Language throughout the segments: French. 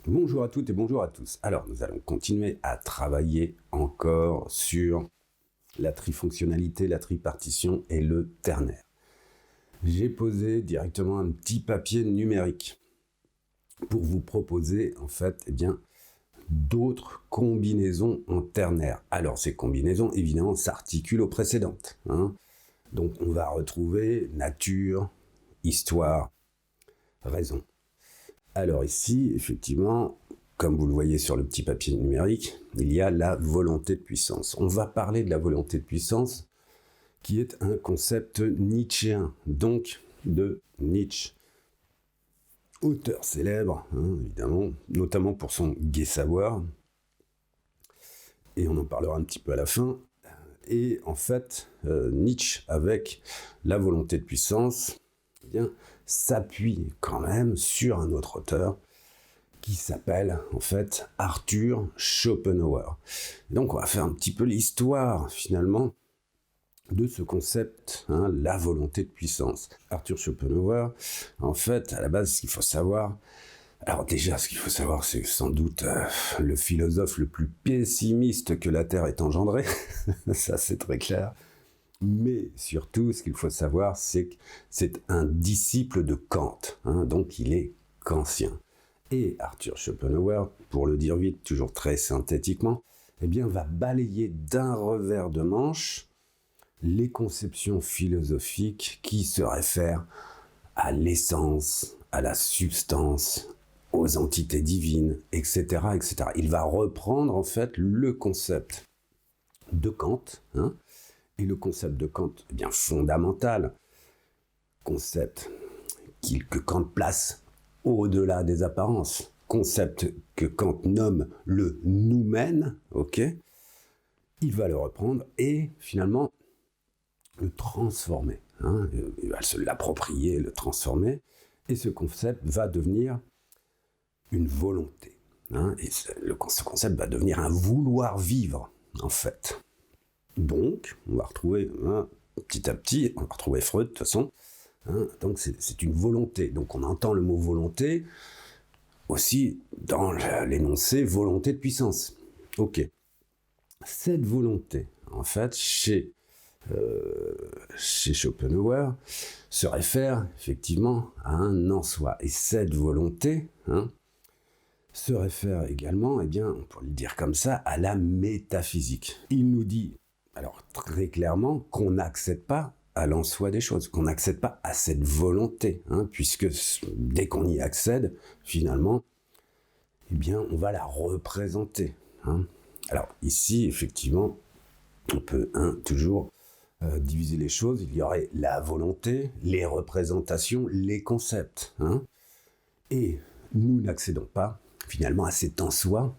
Bonjour à toutes et bonjour à tous. Alors, nous allons continuer à travailler encore sur la trifonctionnalité, la tripartition et le ternaire. J'ai posé directement un petit papier numérique pour vous proposer en fait d'autres combinaisons en ternaire. Alors, ces combinaisons, évidemment, s'articulent aux précédentes. Donc, on va retrouver nature, histoire, raison. Alors ici, effectivement, comme vous le voyez sur le petit papier numérique, il y a la volonté de puissance. On va parler de la volonté de puissance, qui est un concept nietzschéen, donc de Nietzsche. Auteur célèbre, évidemment, notamment pour son gai savoir, et on en parlera un petit peu à la fin. Et en fait, Nietzsche, avec la volonté de puissance, s'appuie quand même sur un autre auteur qui s'appelle en fait Arthur Schopenhauer. Donc on va faire un petit peu l'histoire finalement de ce concept, la volonté de puissance. Arthur Schopenhauer, en fait, à la base, ce qu'il faut savoir, alors déjà, ce qu'il faut savoir, c'est sans doute le philosophe le plus pessimiste que la Terre ait engendré, ça c'est très clair. Mais surtout, ce qu'il faut savoir, c'est que c'est un disciple de Kant, donc il est kantien. Et Arthur Schopenhauer, pour le dire vite, toujours très synthétiquement, va balayer d'un revers de manche les conceptions philosophiques qui se réfèrent à l'essence, à la substance, aux entités divines, etc., etc. Il va reprendre en fait le concept de Kant, et le concept de Kant, fondamental, concept que Kant place au-delà des apparences, concept que Kant nomme le noumen, il va le reprendre et finalement le transformer. Il va se l'approprier, le transformer, et ce concept va devenir une volonté. Et ce concept va devenir un vouloir vivre, en fait. Donc, on va retrouver petit à petit, on va retrouver Freud de toute façon. Donc c'est une volonté. Donc on entend le mot volonté aussi dans l'énoncé volonté de puissance. Ok. Cette volonté, en fait, chez Schopenhauer, se réfère effectivement à un en soi. Et cette volonté se réfère également, on pourrait le dire comme ça, à la métaphysique. Il nous dit, alors très clairement, qu'on n'accède pas à l'en-soi des choses, qu'on n'accède pas à cette volonté, puisque dès qu'on y accède, finalement, on va la représenter. Alors ici, effectivement, on peut toujours diviser les choses. Il y aurait la volonté, les représentations, les concepts. Et nous n'accédons pas, finalement, à cet en-soi,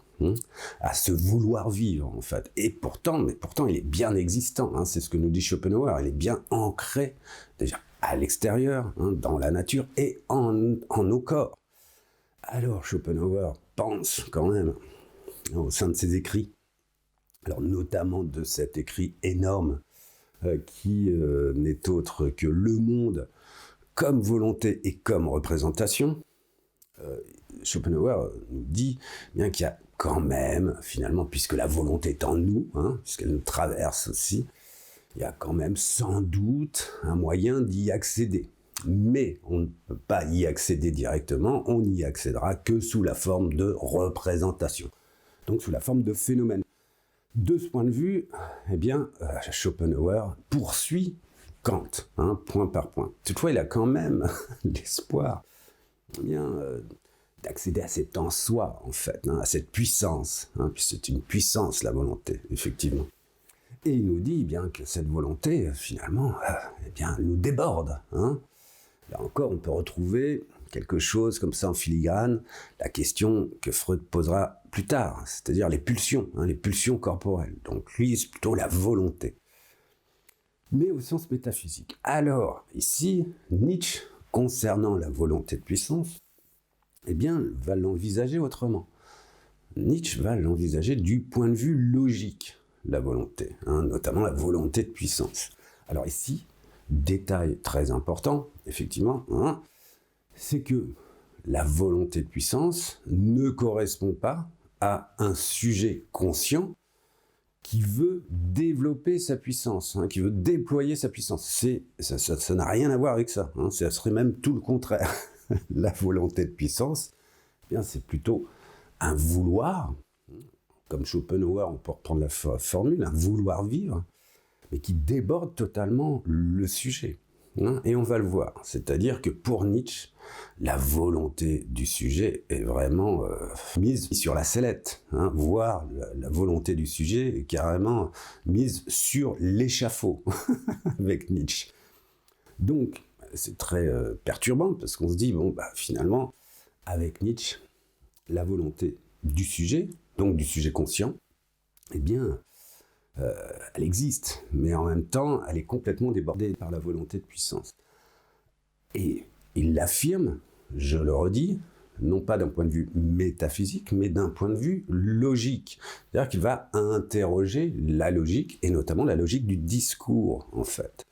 à ce vouloir vivre, en fait. Et pourtant, il est bien existant, c'est ce que nous dit Schopenhauer, il est bien ancré, déjà, à l'extérieur, dans la nature et en nos corps. Alors, Schopenhauer pense quand même, au sein de ses écrits, alors notamment de cet écrit énorme, qui n'est autre que le monde comme volonté et comme représentation, Schopenhauer nous dit qu'il y a quand même, finalement, puisque la volonté est en nous, puisqu'elle nous traverse aussi, il y a quand même sans doute un moyen d'y accéder. Mais on ne peut pas y accéder directement, on n'y accédera que sous la forme de représentation, donc sous la forme de phénomène. De ce point de vue, Schopenhauer poursuit Kant, point par point. Toutefois, il a quand même l'espoir d'accéder à cet en soi, en fait, à cette puissance, puisque c'est une puissance, la volonté, effectivement. Et il nous dit que cette volonté, finalement, nous déborde. Là encore, on peut retrouver quelque chose comme ça en filigrane, la question que Freud posera plus tard, c'est-à-dire les pulsions corporelles. Donc lui, c'est plutôt la volonté. Mais au sens métaphysique. Alors, ici, Nietzsche, concernant la volonté de puissance, va l'envisager autrement. Nietzsche va l'envisager du point de vue logique, la volonté, notamment la volonté de puissance. Alors ici, détail très important, effectivement, c'est que la volonté de puissance ne correspond pas à un sujet conscient qui veut développer sa puissance, qui veut déployer sa puissance. Ça n'a rien à voir avec ça. Ça serait même tout le contraire. La volonté de puissance, eh bien, c'est plutôt un vouloir, comme Schopenhauer, on peut reprendre la formule, un vouloir vivre, mais qui déborde totalement le sujet. Et on va le voir. C'est-à-dire que pour Nietzsche, la volonté du sujet est vraiment mise sur la sellette, voire la volonté du sujet est carrément mise sur l'échafaud avec Nietzsche. Donc, c'est très perturbant parce qu'on se dit, finalement, avec Nietzsche, la volonté du sujet, donc du sujet conscient, eh bien, elle existe, mais en même temps, elle est complètement débordée par la volonté de puissance. Et il l'affirme, je le redis, non pas d'un point de vue métaphysique, mais d'un point de vue logique. C'est-à-dire qu'il va interroger la logique, et notamment la logique du discours, en fait.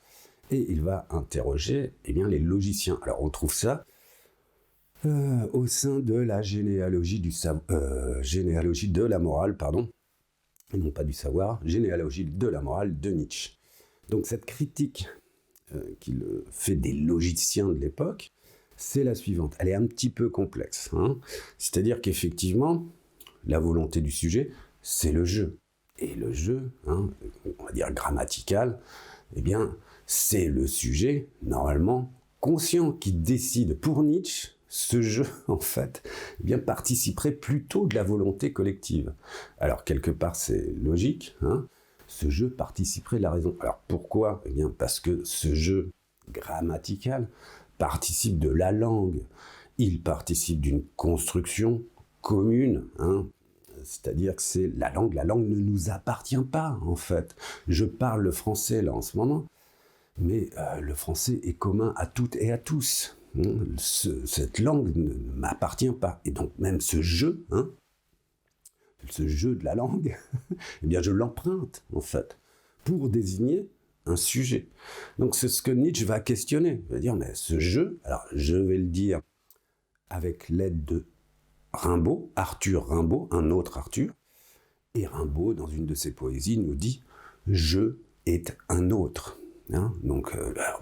Et il va interroger les logiciens. Alors on trouve ça au sein de la généalogie de la morale, et non pas du savoir, généalogie de la morale de Nietzsche. Donc cette critique qu'il fait des logiciens de l'époque, c'est la suivante. Elle est un petit peu complexe. C'est-à-dire qu'effectivement, la volonté du sujet, c'est le jeu. Et le jeu, on va dire grammatical, c'est le sujet, normalement, conscient, qui décide. Pour Nietzsche, ce jeu, en fait, participerait plutôt de la volonté collective. Alors, quelque part, c'est logique, ce jeu participerait de la raison. Alors, pourquoi ? Parce que ce jeu grammatical participe de la langue, il participe d'une construction commune, c'est-à-dire que c'est la langue ne nous appartient pas, en fait. Je parle le français, là, en ce moment, mais le français est commun à toutes et à tous. Cette langue ne m'appartient pas. Et donc même ce jeu de la langue, je l'emprunte en fait pour désigner un sujet. Donc c'est ce que Nietzsche va questionner. Il va dire, mais ce jeu, alors je vais le dire avec l'aide de Rimbaud, Arthur Rimbaud, un autre Arthur. Et Rimbaud, dans une de ses poésies, nous dit « Je est un autre ». Donc,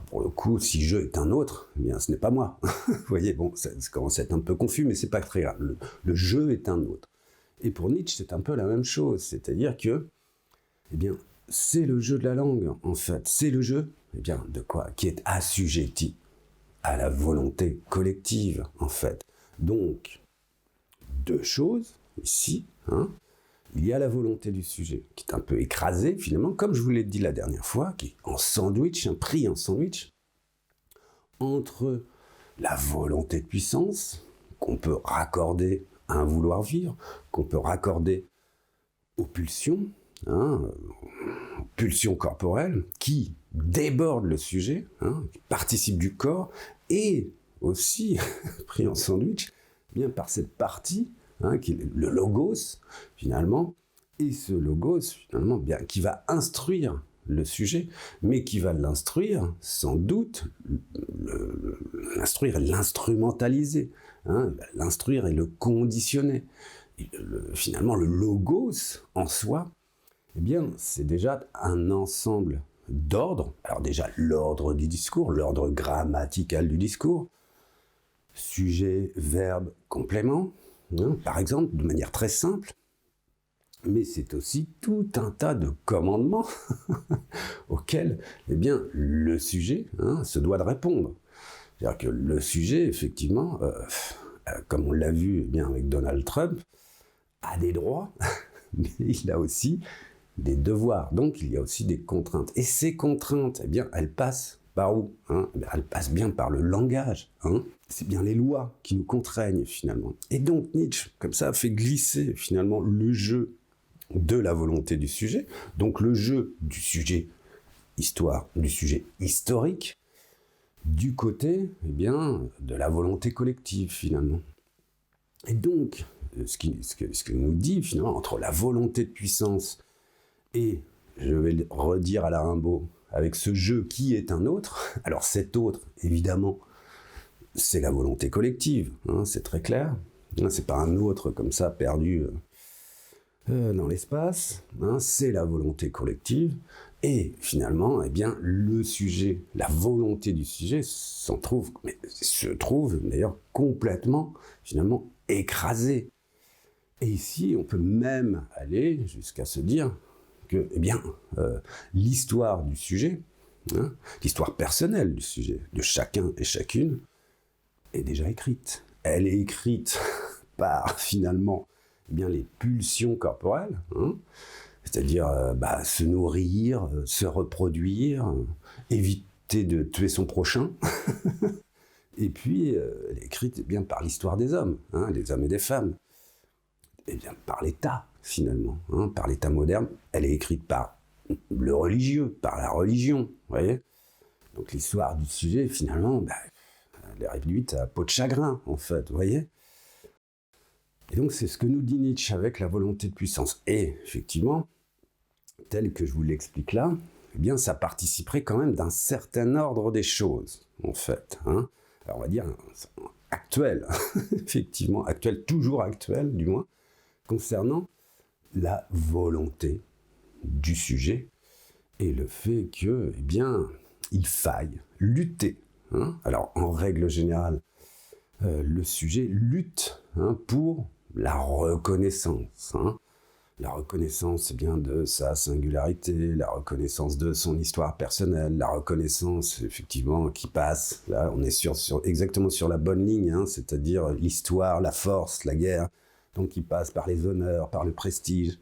pour le coup, si je est un autre, ce n'est pas moi. Vous voyez, ça commence à être un peu confus, mais c'est pas très grave. Le je est un autre. Et pour Nietzsche, c'est un peu la même chose. C'est-à-dire que, c'est le jeu de la langue, en fait. C'est le jeu, de quoi ? Qui est assujetti à la volonté collective, en fait. Donc, deux choses, ici, il y a la volonté du sujet, qui est un peu écrasée, finalement, comme je vous l'ai dit la dernière fois, qui est en sandwich, pris en sandwich, entre la volonté de puissance, qu'on peut raccorder à un vouloir vivre, qu'on peut raccorder aux pulsions, pulsions corporelles, qui débordent le sujet, qui participent du corps, et aussi, pris en sandwich, par cette partie, qui est le logos, finalement, et ce logos, finalement, qui va instruire le sujet, mais qui va l'instruire, sans doute, l'instruire et l'instrumentaliser, l'instruire et le conditionner. Et finalement, le logos, en soi, c'est déjà un ensemble d'ordres. Alors déjà, l'ordre du discours, l'ordre grammatical du discours, sujet, verbe, complément, par exemple, de manière très simple, mais c'est aussi tout un tas de commandements auxquels le sujet se doit de répondre. C'est-à-dire que le sujet, effectivement, comme on l'a vu avec Donald Trump, a des droits, mais il a aussi des devoirs. Donc il y a aussi des contraintes. Et ces contraintes, elles passent par où ? Elles passent bien par le langage. C'est bien les lois qui nous contraignent finalement. Et donc Nietzsche, comme ça, fait glisser finalement le jeu de la volonté du sujet, donc le jeu du sujet histoire, du sujet historique, du côté de la volonté collective finalement. Et donc, ce qu'il nous dit finalement, entre la volonté de puissance et, je vais le redire à la Rimbaud, avec ce jeu qui est un autre, alors cet autre, évidemment, c'est la volonté collective, hein, c'est très clair. Hein, c'est pas un autre comme ça perdu dans l'espace, hein, c'est la volonté collective. Et finalement, eh bien, le sujet, la volonté du sujet se trouve d'ailleurs complètement, finalement, écrasée. Et ici, on peut même aller jusqu'à se dire que, eh bien, l'histoire du sujet, hein, l'histoire personnelle du sujet, de chacun et chacune, est déjà écrite. Elle est écrite par, finalement, eh bien, les pulsions corporelles, hein, c'est-à-dire se nourrir, se reproduire, éviter de tuer son prochain. Et puis, elle est écrite eh bien, par l'histoire des hommes, hein, des hommes et des femmes. Eh bien, par l'État, finalement, hein, par l'État moderne. Elle est écrite par le religieux, par la religion, vous voyez. Donc l'histoire du sujet, finalement, elle est réduite à peau de chagrin, en fait, vous voyez. Et donc, c'est ce que nous dit Nietzsche avec la volonté de puissance. Et, effectivement, tel que je vous l'explique là, eh bien, ça participerait quand même d'un certain ordre des choses, en fait. Hein. Alors, on va dire actuel, effectivement, actuel, toujours actuel, du moins, concernant la volonté du sujet et le fait que, eh bien, il faille lutter. Hein. Alors, en règle générale, le sujet lutte pour la reconnaissance. Hein. La reconnaissance eh bien, de sa singularité, la reconnaissance de son histoire personnelle, la reconnaissance effectivement qui passe, là on est exactement sur la bonne ligne, hein, c'est-à-dire l'histoire, la force, la guerre, donc qui passe par les honneurs, par le prestige,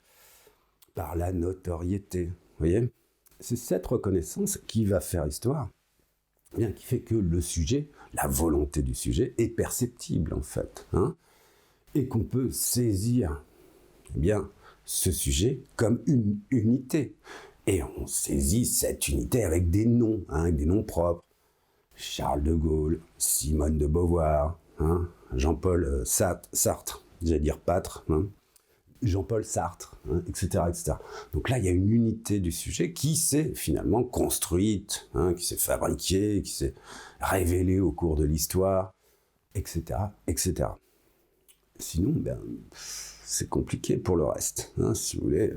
par la notoriété. Vous voyez ? C'est cette reconnaissance qui va faire histoire, eh bien, qui fait que le sujet, la volonté du sujet est perceptible en fait, hein, et qu'on peut saisir eh bien, ce sujet comme une unité. Et on saisit cette unité avec des noms, hein, avec des noms propres. Charles de Gaulle, Simone de Beauvoir, hein, Jean-Paul Sartre, j'allais dire Pâtre, hein, Jean-Paul Sartre, hein, etc., etc. Donc là, il y a une unité du sujet qui s'est finalement construite, hein, qui s'est fabriquée, qui s'est révélée au cours de l'histoire, etc., etc. Sinon, c'est compliqué pour le reste, hein, si vous voulez.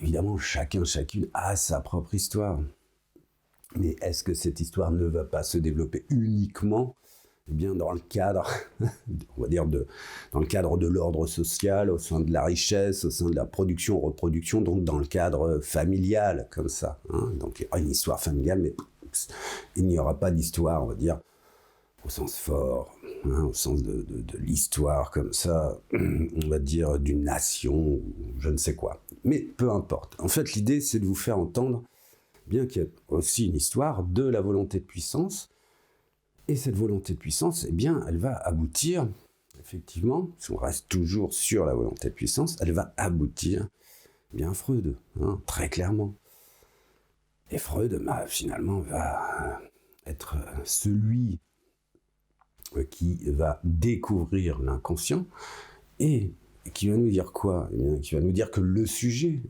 Évidemment, chacune a sa propre histoire. Mais est-ce que cette histoire ne va pas se développer uniquement eh bien, dans le cadre, on va dire, dans le cadre de l'ordre social, au sein de la richesse, au sein de la production, reproduction, donc dans le cadre familial, comme ça. Hein. Donc il y aura une histoire familiale, mais il n'y aura pas d'histoire, on va dire, au sens fort, hein, au sens de l'histoire comme ça, on va dire d'une nation, ou je ne sais quoi. Mais peu importe. En fait, l'idée, c'est de vous faire entendre bien qu'il y a aussi une histoire de la volonté de puissance. Et cette volonté de puissance, eh bien, elle va aboutir, effectivement, si on reste toujours sur la volonté de puissance, elle va aboutir eh bien, à Freud, hein, très clairement. Et Freud, finalement, va être celui qui va découvrir l'inconscient et qui va nous dire quoi ? Eh bien, qui va nous dire que le sujet,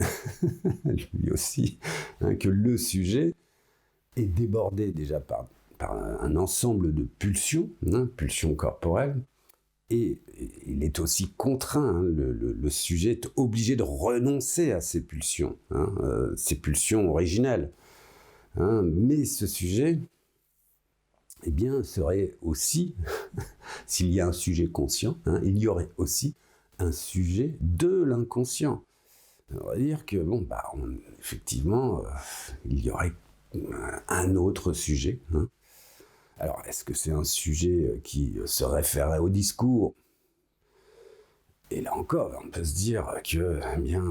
lui aussi, hein, que le sujet est débordé déjà par un ensemble de pulsions, hein, pulsions corporelles, et il est aussi contraint, hein, le sujet est obligé de renoncer à ces pulsions originelles. Hein, mais ce sujet, eh bien, serait aussi, s'il y a un sujet conscient, hein, il y aurait aussi un sujet de l'inconscient. On va dire que, effectivement, il y aurait un autre sujet. Hein. Alors, est-ce que c'est un sujet qui se référait au discours ? Et là encore, on peut se dire que, eh bien,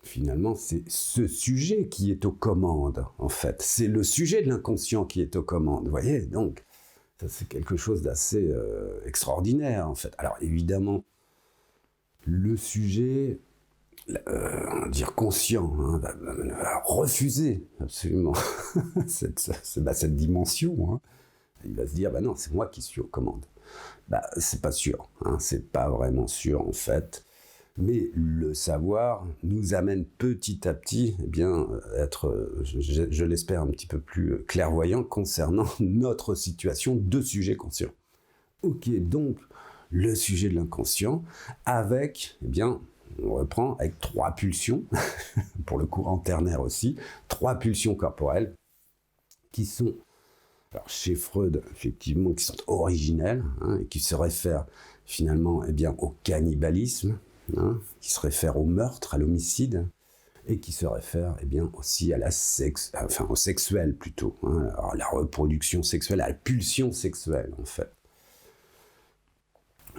finalement, c'est ce sujet qui est aux commandes, en fait. C'est le sujet de l'inconscient qui est aux commandes, vous voyez ? Donc, ça, c'est quelque chose d'assez extraordinaire, en fait. Alors, évidemment, le sujet, dire conscient, hein, va refuser absolument cette dimension, hein. Il va se dire, non, c'est moi qui suis aux commandes. C'est pas sûr, hein, c'est pas vraiment sûr en fait. Mais le savoir nous amène petit à petit à être, je l'espère, un petit peu plus clairvoyant concernant notre situation de sujet conscient. Ok, donc le sujet de l'inconscient avec, on reprend avec 3 pulsions, pour le courant ternaire aussi, 3 pulsions corporelles qui sont, alors chez Freud, effectivement, qui sont originelles, et qui se réfèrent finalement au cannibalisme, qui se réfèrent au meurtre, à l'homicide, et qui se réfèrent aussi à au sexuel plutôt, à la reproduction sexuelle, à la pulsion sexuelle en fait.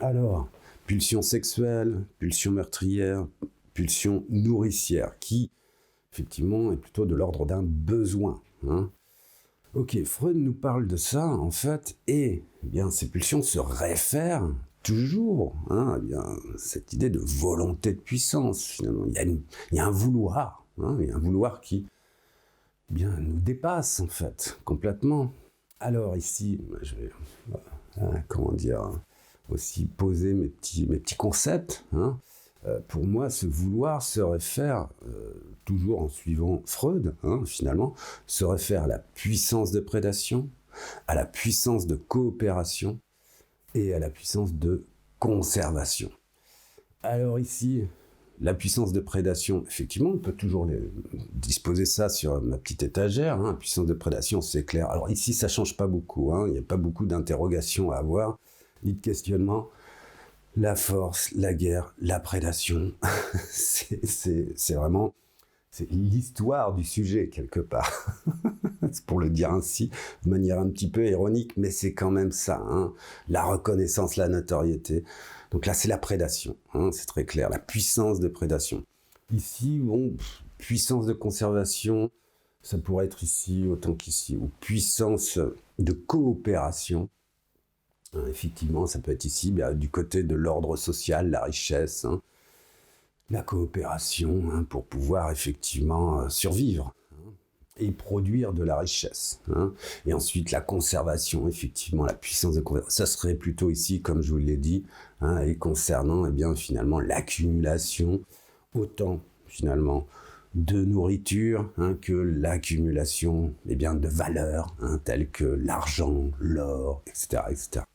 Alors, pulsion sexuelle, pulsion meurtrière, pulsion nourricière, qui effectivement est plutôt de l'ordre d'un besoin. Ok, Freud nous parle de ça en fait, et ces pulsions se réfèrent toujours cette idée de volonté de puissance. Finalement, il y a un vouloir, il y a un vouloir qui nous dépasse en fait complètement. Alors ici, je vais aussi poser mes petits concepts. Pour moi, ce vouloir se réfère, toujours en suivant Freud, finalement, se réfère à la puissance de prédation, à la puissance de coopération et à la puissance de conservation. Alors ici, la puissance de prédation, effectivement, on peut toujours disposer ça sur ma petite étagère. La puissance de prédation, c'est clair. Alors ici, ça ne change pas beaucoup. Il n'y a pas beaucoup d'interrogations à avoir, ni de questionnement. La force, la guerre, la prédation, c'est vraiment l'histoire du sujet, quelque part. C'est pour le dire ainsi, de manière un petit peu ironique, mais c'est quand même ça, la reconnaissance, la notoriété. Donc là, c'est la prédation, c'est très clair, la puissance de prédation. Ici, puissance de conservation, ça pourrait être ici autant qu'ici, ou puissance de coopération. Effectivement, ça peut être ici, du côté de l'ordre social, la richesse, la coopération, pour pouvoir effectivement survivre et produire de la richesse. Et ensuite, la conservation, effectivement, la puissance de conservation. Ça serait plutôt ici, comme je vous l'ai dit, et concernant finalement l'accumulation, autant finalement de nourriture que l'accumulation de valeurs telles que l'argent, l'or, etc., etc.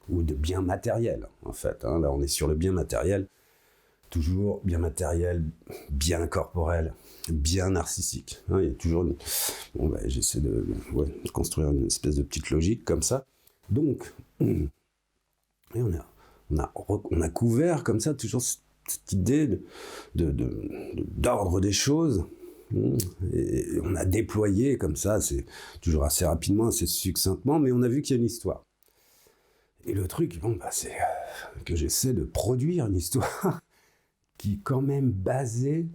Ou de biens matériels, en fait. Là, on est sur le bien matériel, toujours bien matériel, bien corporel, bien narcissique. Il y a toujours j'essaie de construire une espèce de petite logique comme ça. Donc, et on a couvert comme ça toujours cette idée d'ordre des choses. Et on a déployé comme ça, c'est toujours assez rapidement, assez succinctement, mais on a vu qu'il y a une histoire. Et le truc, c'est que j'essaie de produire une histoire qui est quand même basée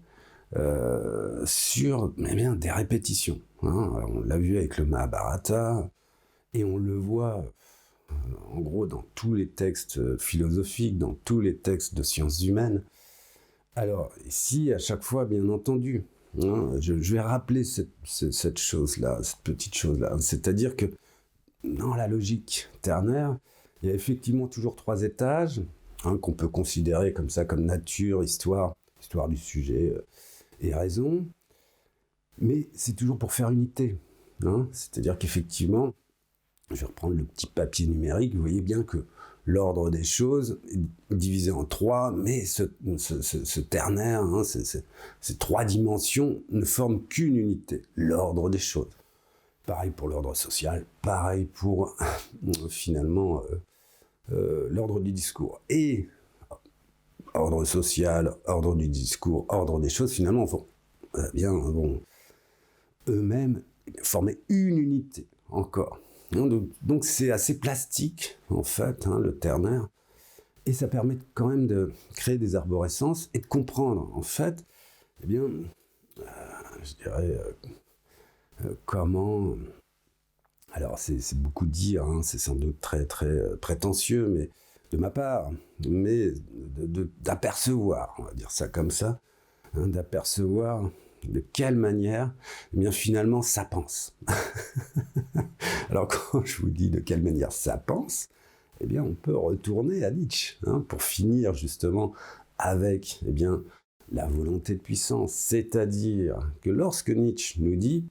sur des répétitions. Alors, on l'a vu avec le Mahabharata, et on le voit en gros dans tous les textes philosophiques, dans tous les textes de sciences humaines. Alors ici, à chaque fois, bien entendu, je vais rappeler cette chose-là, cette petite chose-là. C'est-à-dire que dans la logique ternaire, il y a effectivement toujours 3 étages, qu'on peut considérer comme ça, comme nature, histoire du sujet et raison. Mais c'est toujours pour faire unité. C'est-à-dire qu'effectivement, je vais reprendre le petit papier numérique, vous voyez bien que l'ordre des choses est divisé en 3, mais ce ternaire, ces 3 dimensions ne forment qu'une unité, l'ordre des choses. Pareil pour l'ordre social, pareil pour finalement l'ordre du discours. Et ordre social, ordre du discours, ordre des choses, finalement, vont eux-mêmes former une unité encore. Donc c'est assez plastique, en fait, le ternaire, et ça permet quand même de créer des arborescences et de comprendre, en fait, je dirais, comment... Alors c'est beaucoup dire, c'est sans doute très très prétentieux, mais de ma part, mais d'apercevoir, on va dire ça comme ça, d'apercevoir de quelle manière, finalement, ça pense. Alors quand je vous dis de quelle manière ça pense, on peut retourner à Nietzsche, pour finir justement avec la volonté de puissance. C'est-à-dire que lorsque Nietzsche nous dit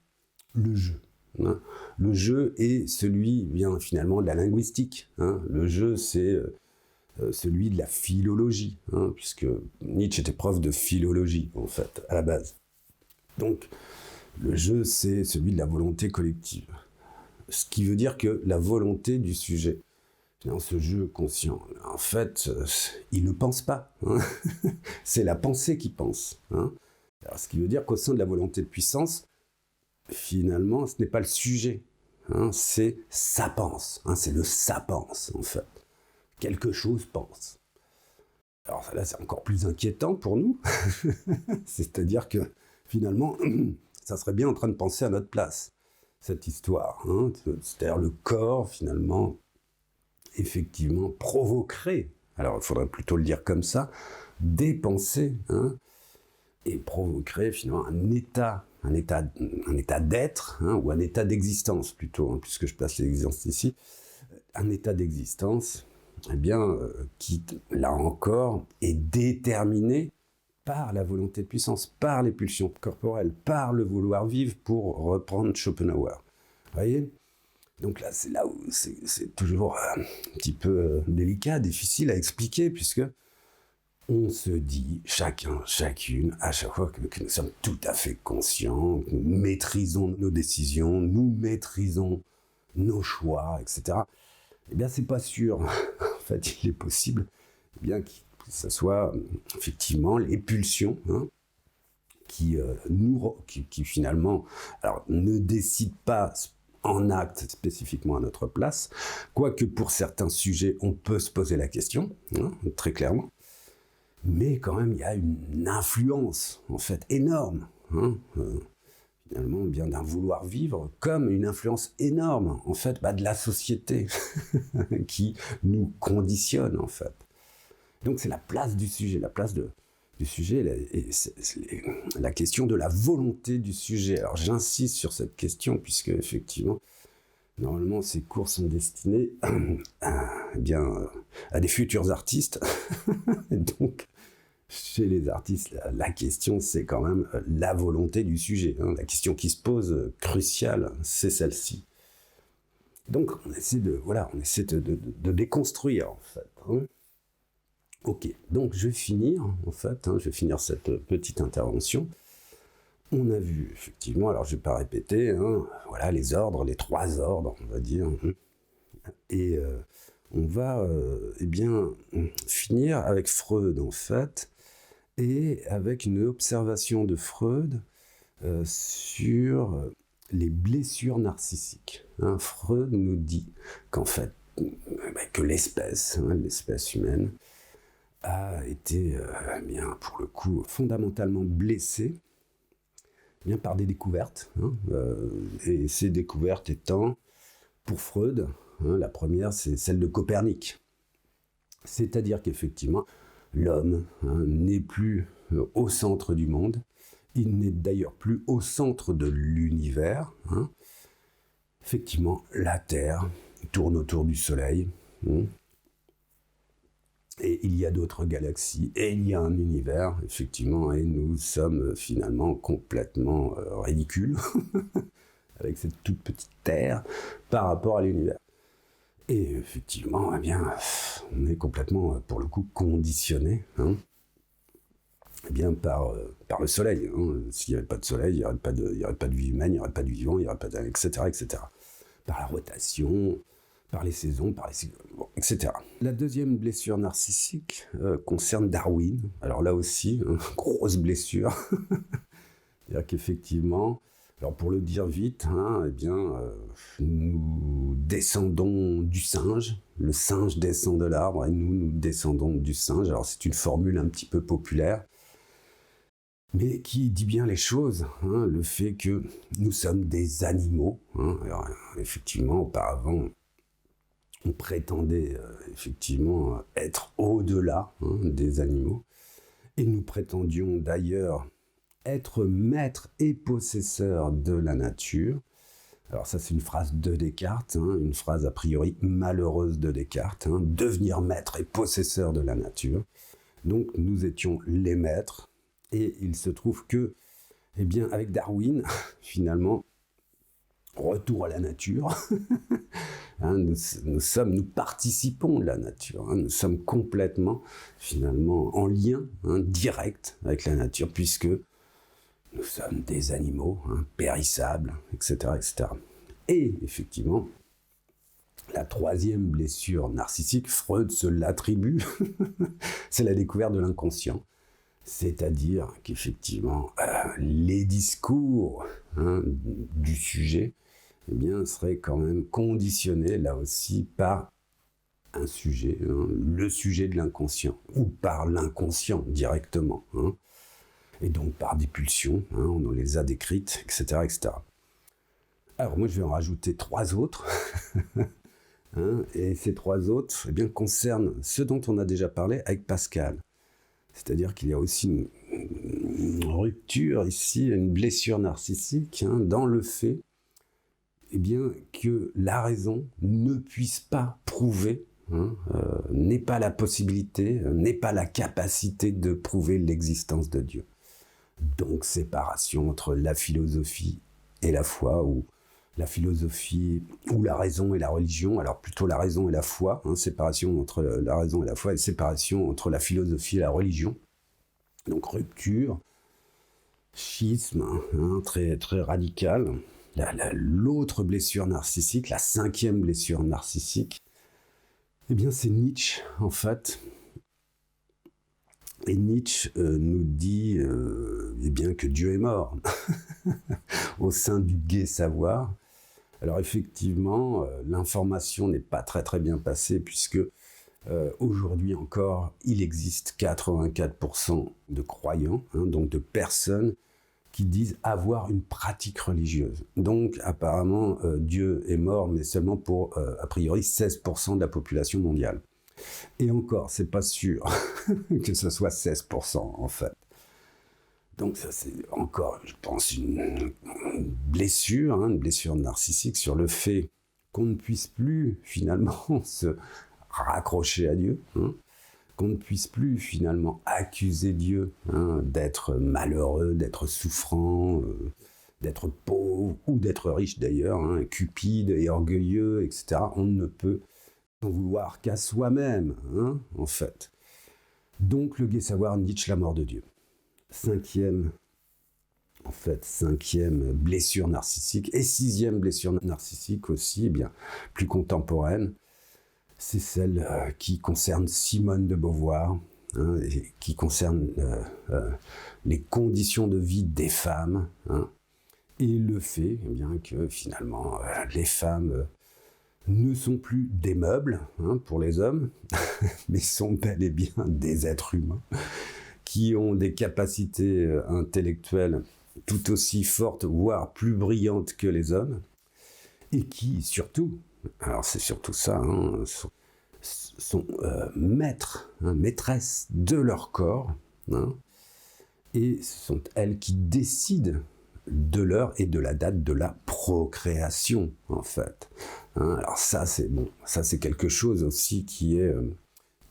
le jeu, le jeu est celui finalement de la linguistique. Le jeu, c'est celui de la philologie, puisque Nietzsche était prof de philologie, en fait, à la base. Donc, le jeu, c'est celui de la volonté collective. Ce qui veut dire que la volonté du sujet, dans ce jeu conscient, en fait, il ne pense pas. C'est la pensée qui pense. Alors, ce qui veut dire qu'au sein de la volonté de puissance, finalement, ce n'est pas le sujet. C'est ça pense. C'est le ça pense, en fait. Quelque chose pense. Alors là, c'est encore plus inquiétant pour nous. C'est-à-dire que, finalement, ça serait bien en train de penser à notre place, cette histoire. C'est-à-dire le corps, finalement, effectivement, provoquerait, alors il faudrait plutôt le dire comme ça, des pensées, et provoquerait finalement un état d'être, ou un état d'existence plutôt, puisque je place l'existence ici, un état d'existence, qui, là encore, est déterminé par la volonté de puissance, par les pulsions corporelles, par le vouloir vivre, pour reprendre Schopenhauer. Vous voyez ? Donc là, c'est là où c'est toujours un petit peu délicat, difficile à expliquer, puisque on se dit, chacun, chacune, à chaque fois que nous sommes tout à fait conscients, que nous maîtrisons nos décisions, nous maîtrisons nos choix, etc. C'est pas sûr. En fait, il est possible que ce soit effectivement les pulsions qui finalement ne décident pas en acte spécifiquement à notre place, quoique pour certains sujets, on peut se poser la question, très clairement, mais quand même, il y a une influence, en fait, énorme, finalement, d'un vouloir vivre, comme une influence énorme, en fait, de la société, qui nous conditionne, en fait. Donc, c'est la place du sujet, du sujet, c'est la question de la volonté du sujet. Alors j'insiste sur cette question, puisque effectivement, normalement ces cours sont destinés à des futurs artistes. Et donc, chez les artistes, la question c'est quand même la volonté du sujet. La question qui se pose, cruciale, c'est celle-ci. Donc on essaie de déconstruire, en fait. Ok, donc je vais finir, en fait, je vais finir cette petite intervention. On a vu, effectivement, alors je ne vais pas répéter, les ordres, les 3 ordres, on va dire. Et on va finir avec Freud, en fait, et avec une observation de Freud sur les blessures narcissiques. Freud nous dit qu'en fait, que l'espèce humaine, a été, pour le coup, fondamentalement blessé par des découvertes. Et ces découvertes étant, pour Freud, la première, c'est celle de Copernic. C'est-à-dire qu'effectivement, l'homme n'est plus au centre du monde. Il n'est d'ailleurs plus au centre de l'univers. Effectivement, la Terre tourne autour du Soleil. Et il y a d'autres galaxies, et il y a un univers, effectivement, et nous sommes finalement complètement ridicules, avec cette toute petite Terre, par rapport à l'univers. Et effectivement, on est complètement, pour le coup, conditionné par le Soleil. S'il n'y avait pas de Soleil, il n'y aurait pas de vie humaine, il n'y aurait pas de vivant, il n'y aurait pas etc., etc. Par la rotation, par les saisons, etc. La deuxième blessure narcissique concerne Darwin. Alors là aussi, grosse blessure. C'est-à-dire qu'effectivement, alors pour le dire vite, nous descendons du singe. Le singe descend de l'arbre et nous descendons du singe. Alors c'est une formule un petit peu populaire, mais qui dit bien les choses. Le fait que nous sommes des animaux. Alors effectivement, auparavant, on prétendait effectivement être au-delà des animaux. Et nous prétendions d'ailleurs être maître et possesseur de la nature. Alors ça, c'est une phrase de Descartes, une phrase a priori malheureuse de Descartes, devenir maître et possesseur de la nature. Donc nous étions les maîtres, et il se trouve que, eh bien, avec Darwin, finalement, retour à la nature, hein, nous participons de la nature, hein, nous sommes complètement, finalement, en lien direct avec la nature, puisque nous sommes des animaux périssables, etc., etc. Et effectivement, la troisième blessure narcissique, Freud se l'attribue, c'est la découverte de l'inconscient. C'est-à-dire qu'effectivement, les discours du sujet eh bien, seraient quand même conditionnés, là aussi, par un sujet, le sujet de l'inconscient, ou par l'inconscient directement, et donc par des pulsions, on les a décrites, etc., etc. Alors moi, je vais en rajouter 3 autres, et ces 3 autres eh bien, concernent ce dont on a déjà parlé avec Pascal. C'est-à-dire qu'il y a aussi une rupture ici, une blessure narcissique dans le fait eh bien, que la raison ne puisse pas prouver, n'ait pas la possibilité, n'ait pas la capacité de prouver l'existence de Dieu. Donc séparation entre la philosophie et la foi, ou la philosophie ou la raison et la religion, alors plutôt la raison et la foi, séparation entre la raison et la foi et séparation entre la philosophie et la religion. Donc rupture, schisme, très, très radical. L'autre blessure narcissique, la 5e blessure narcissique, eh bien c'est Nietzsche en fait. Et Nietzsche nous dit eh bien que Dieu est mort au sein du gai savoir. Alors effectivement, l'information n'est pas très très bien passée, puisque aujourd'hui encore, il existe 84% de croyants, donc de personnes qui disent avoir une pratique religieuse. Donc apparemment, Dieu est mort, mais seulement pour, a priori, 16% de la population mondiale. Et encore, c'est pas sûr que ce soit 16% en fait. Donc ça, c'est encore, je pense, une blessure narcissique sur le fait qu'on ne puisse plus finalement se raccrocher à Dieu, qu'on ne puisse plus finalement accuser Dieu d'être malheureux, d'être souffrant, d'être pauvre ou d'être riche d'ailleurs, cupide et orgueilleux, etc. On ne peut en vouloir qu'à soi-même, en fait. Donc le gai savoir, Nietzsche, la mort de Dieu. 5e blessure narcissique, et 6e blessure narcissique aussi, eh bien, plus contemporaine, c'est celle qui concerne Simone de Beauvoir, et qui concerne les conditions de vie des femmes, et le fait eh bien, que finalement les femmes ne sont plus des meubles pour les hommes, mais sont bel et bien des êtres humains, qui ont des capacités intellectuelles tout aussi fortes, voire plus brillantes que les hommes, et qui, surtout, alors c'est surtout ça, sont maîtres, maîtresses de leur corps, et ce sont elles qui décident de l'heure et de la date de la procréation, en fait. Alors ça, c'est quelque chose aussi qui est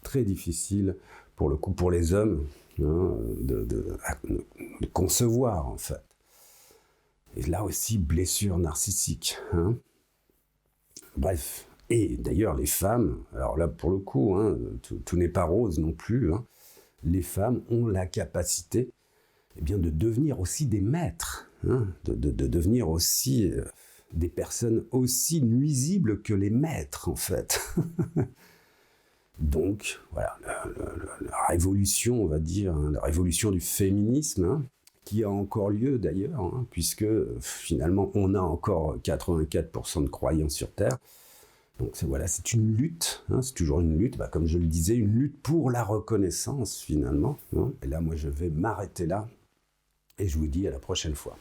très difficile, pour le coup, pour les hommes, de concevoir, en fait. Et là aussi, blessure narcissique. Bref. Et d'ailleurs, les femmes, alors là, pour le coup, tout n'est pas rose non plus, les femmes ont la capacité eh bien, de devenir aussi des maîtres, de devenir aussi des personnes aussi nuisibles que les maîtres, en fait. Donc, voilà, la révolution, on va dire, la révolution du féminisme, qui a encore lieu d'ailleurs, puisque finalement, on a encore 84% de croyants sur Terre. Donc voilà, c'est une lutte, c'est toujours une lutte, comme je le disais, une lutte pour la reconnaissance finalement. Et là, moi, je vais m'arrêter là, et je vous dis à la prochaine fois.